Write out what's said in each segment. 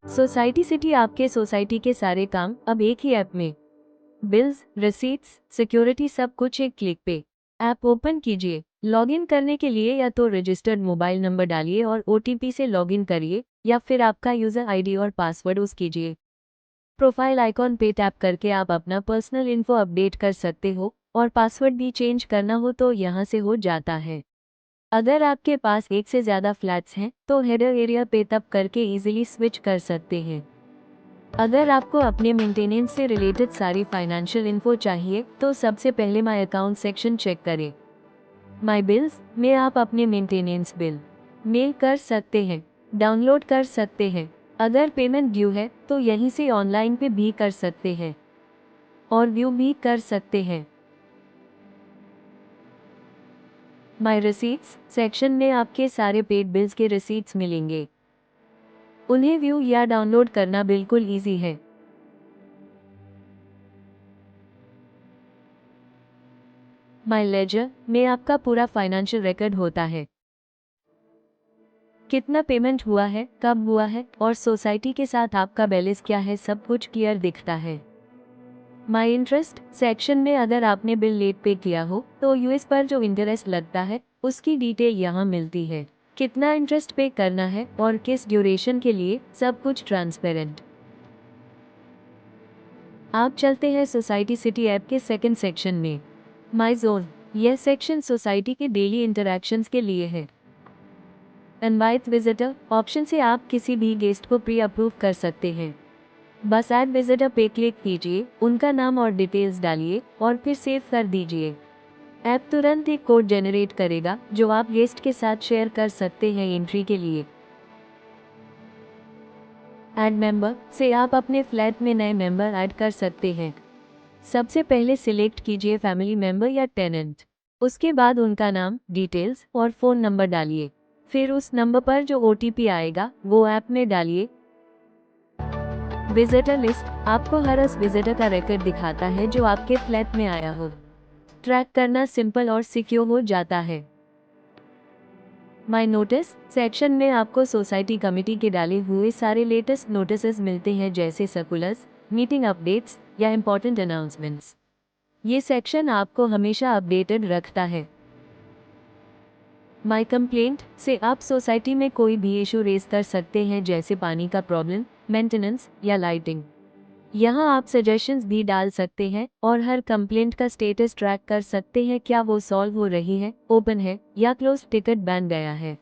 Society city आपके society के सारे काम अब एक ही ऐप में। बिल्स, रिसीट्स, सिक्योरिटी सब कुछ एक क्लिक पे। ऐप ओपन कीजिए। लॉगिन करने के लिए या तो रजिस्टर्ड मोबाइल नंबर डालिए और ओटीपी से लॉगिन करिए या फिर आपका यूजर आईडी और पासवर्ड यूज कीजिए। प्रोफाइल आइकॉन पे टैप करके आप अपना पर्सनल इन्फो अपडेट कर सकते हो और पासवर्ड भी चेंज करना हो तो यहाँ से हो जाता है। अगर आपके पास एक से ज़्यादा फ्लैट्स हैं तो हेडर एरिया पे टैप करके इजीली स्विच कर सकते हैं। अगर आपको अपने मेंटेनेंस से रिलेटेड सारी फाइनेंशियल इन्फो चाहिए तो सबसे पहले माय अकाउंट सेक्शन चेक करें। माय बिल्स में आप अपने मेंटेनेंस बिल मेल कर सकते हैं, डाउनलोड कर सकते हैं। अगर पेमेंट ड्यू है तो यहीं से ऑनलाइन पे भी कर सकते हैं और व्यू भी कर सकते हैं। माय रिसीट्स सेक्शन में आपके सारे पेड बिल्स के रिसीट्स मिलेंगे। उन्हें व्यू या डाउनलोड करना बिल्कुल ईजी है। माय लेजर में आपका पूरा फाइनेंशियल रिकॉर्ड होता है। कितना पेमेंट हुआ है, कब हुआ है और सोसाइटी के साथ आपका बैलेंस क्या है, सब कुछ क्लियर दिखता है। माय इंटरेस्ट सेक्शन में अगर आपने बिल लेट पे किया हो तो यूएस पर जो इंटरेस्ट लगता है उसकी डिटेल यहाँ मिलती है। कितना इंटरेस्ट पे करना है और किस ड्यूरेशन के लिए, सब कुछ ट्रांसपेरेंट। आप चलते हैं सोसाइटी सिटी ऐप के सेकंड सेक्शन में। माय जोन यह सेक्शन सोसाइटी के डेली इंटरैक्शंस के लिए है। इनवाइट विजिटर ऑप्शन से आप किसी भी गेस्ट को प्री अप्रूव कर सकते हैं। बस ऐड विजिटर पे क्लिक कीजिए, उनका नाम और डिटेल्स डालिए और फिर सेव कर दीजिए। ऐप तुरंत एक कोड जनरेट करेगा जो आप गेस्ट के साथ शेयर कर सकते हैं एंट्री के लिए। ऐड मेंबर से आप अपने फ्लैट में नए मेंबर ऐड कर सकते हैं। सबसे पहले सिलेक्ट कीजिए फैमिली मेंबर या टेनेंट। उसके बाद उनका नाम, डिटेल्स और फ़ोन नंबर डालिए। फिर उस नंबर पर जो ओटीपी आएगा वो ऐप में डालिए। विजिटर लिस्ट आपको हर उस विजिटर का रिकॉर्ड दिखाता है जो आपके फ्लैट में आया हो। ट्रैक करना सिंपल और सिक्योर हो जाता है। माय नोटिस सेक्शन में आपको सोसाइटी कमेटी के डाले हुए सारे लेटेस्ट नोटिसेस मिलते हैं, जैसे सर्कुलर्स, मीटिंग अपडेट्स या इम्पोर्टेंट अनाउंसमेंट्स। ये सेक्शन आपको हमेशा अपडेटेड रखता है। माय कंप्लेंट से आप सोसाइटी में कोई भी इशू रेज कर सकते हैं, जैसे पानी का प्रॉब्लम, मेंटेनेंस या लाइटिंग। यहाँ आप सजेशंस भी डाल सकते हैं और हर कंप्लेंट का स्टेटस ट्रैक कर सकते हैं, क्या वो सॉल्व हो रही है, ओपन है या क्लोज टिकट बन गया है।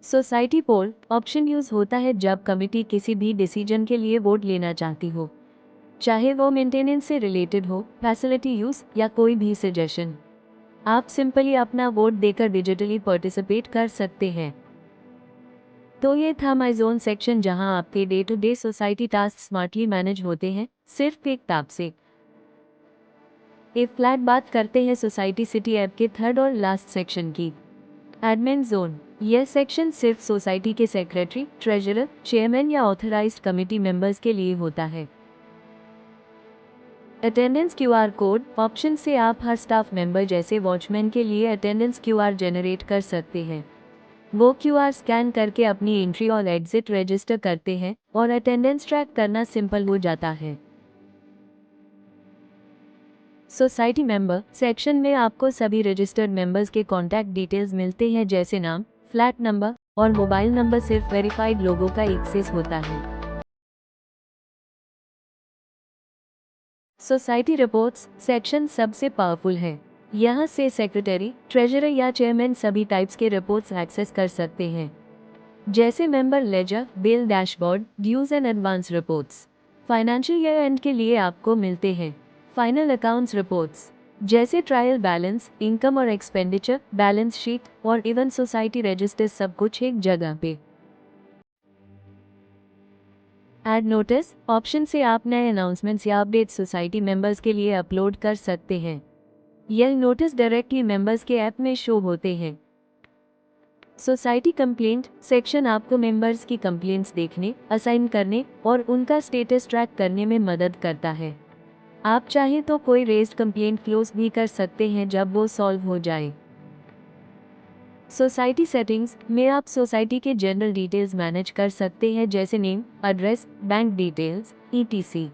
सोसाइटी पोल ऑप्शन यूज होता है जब कमिटी किसी भी डिसीजन के लिए वोट लेना चाहती हो, चाहे वो मेंटेनेंस से रिलेटेड हो, फैसिलिटी यूज या कोई भी सजेशन। आप सिंपली अपना वोट देकर डिजिटली पार्टिसिपेट कर सकते हैं। तो ये था माई जोन सेक्शन, जहां आपके day to day society task smartly manage होते हैं सिर्फ एक टैप से। एक फ्लैट बात करते हैं सोसाइटी सिटी ऐप के थर्ड और लास्ट सेक्शन की, एडमिन जोन। यह सेक्शन सिर्फ सोसाइटी के सेक्रेटरी, ट्रेजरर, चेयरमैन या ऑथराइज्ड कमेटी मेंबर्स के लिए होता है। अटेंडेंस क्यूआर कोड ऑप्शन से आप हर स्टाफ मेंबर जैसे वॉचमैन के लिए अटेंडेंस क्यूआर जनरेट कर सकते हैं। वो क्यूआर स्कैन करके अपनी एंट्री और एग्जिट रजिस्टर करते हैं और अटेंडेंस ट्रैक करना सिंपल हो जाता है। सोसाइटी मेंबर सेक्शन में आपको सभी रजिस्टर्ड मेंबर्स के कॉन्टैक्ट डिटेल्स मिलते हैं, जैसे नाम, फ्लैट नंबर और मोबाइल नंबर। सिर्फ वेरीफाइड लोगों का एक्सेस होता है। सोसाइटी रिपोर्ट्स सेक्शन सबसे पावरफुल है। यहाँ से सेक्रेटरी, ट्रेजरर या चेयरमैन सभी टाइप्स के रिपोर्ट्स एक्सेस कर सकते हैं, जैसे member ledger, bill dashboard, dues and advance reports. Financial year end के लिए आपको मिलते हैं फाइनल अकाउंट्स रिपोर्ट्स, जैसे ट्रायल बैलेंस, इनकम और एक्सपेंडिचर, बैलेंस शीट और इवन सोसाइटी रजिस्टर, सब कुछ एक जगह पे। ऐड नोटिस ऑप्शन से आप नए अनाउंसमेंट्स या अपडेट सोसाइटी मेंबर्स के लिए अपलोड कर सकते हैं। यह नोटिस डायरेक्टली मेंबर्स के ऐप में शो होते हैं। सोसाइटी कंप्लेंट सेक्शन आपको मेंबर्स की कंप्लेंट्स देखने, असाइन करने और उनका स्टेटस ट्रैक करने में मदद करता है। आप चाहें तो कोई रेज्ड कंप्लेंट क्लोज भी कर सकते हैं जब वो सॉल्व हो जाए। सोसाइटी सेटिंग्स में आप सोसाइटी के जनरल डिटेल्स मैनेज कर सकते हैं, जैसे name, address, bank details, etc।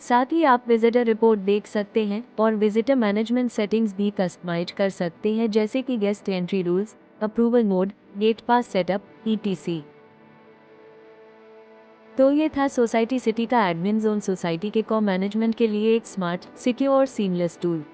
साथ ही आप विजिटर रिपोर्ट देख सकते हैं और विजिटर मैनेजमेंट सेटिंग्स भी कस्टमाइज कर सकते हैं, जैसे कि guest entry rules, approval mode, gate pass setup, etc। तो ये था सोसाइटी सिटी का एडमिन जोन, सोसाइटी के कॉम मैनेजमेंट के लिए एक स्मार्ट, सिक्योर और सीमलेस टूल।